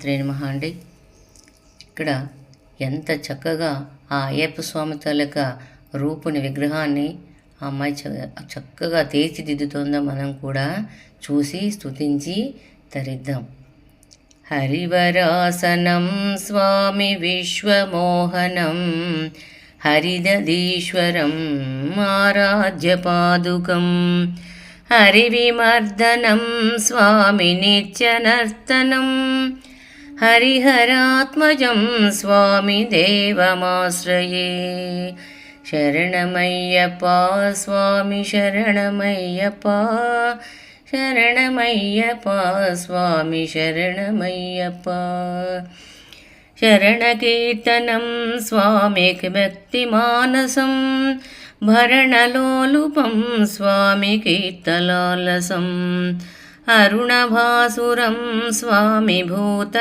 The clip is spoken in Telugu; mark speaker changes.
Speaker 1: శ్రీమాత్రే నమః అండి. ఇక్కడ ఎంత చక్కగా ఆ అయ్యప్ప స్వామి తాలూకా రూపుని విగ్రహాన్ని ఆ అమ్మాయి చక్కగా తీర్చిదిద్దుతోందో మనం కూడా చూసి స్తుతించి తరిద్దాం. హరివరాసనం స్వామి విశ్వమోహనం హరిదధీశ్వరం ఆరాధ్యపాదుకం హరివిమర్దనం స్వామి నిత్యనర్తనం హరిహరాత్మజం స్వామి దేవమాశ్రయే. శరణమయ్యప్ప స్వామి శరణమయ్యప్ప, శరణమయ్యప్ప స్వామి శరణమయ్యప్ప. శరణకీర్తనం స్వామికి భక్తిమానసం భరణలోలుపం స్వామి కీర్తలాలసం అరుణభాసురం స్వామి భూత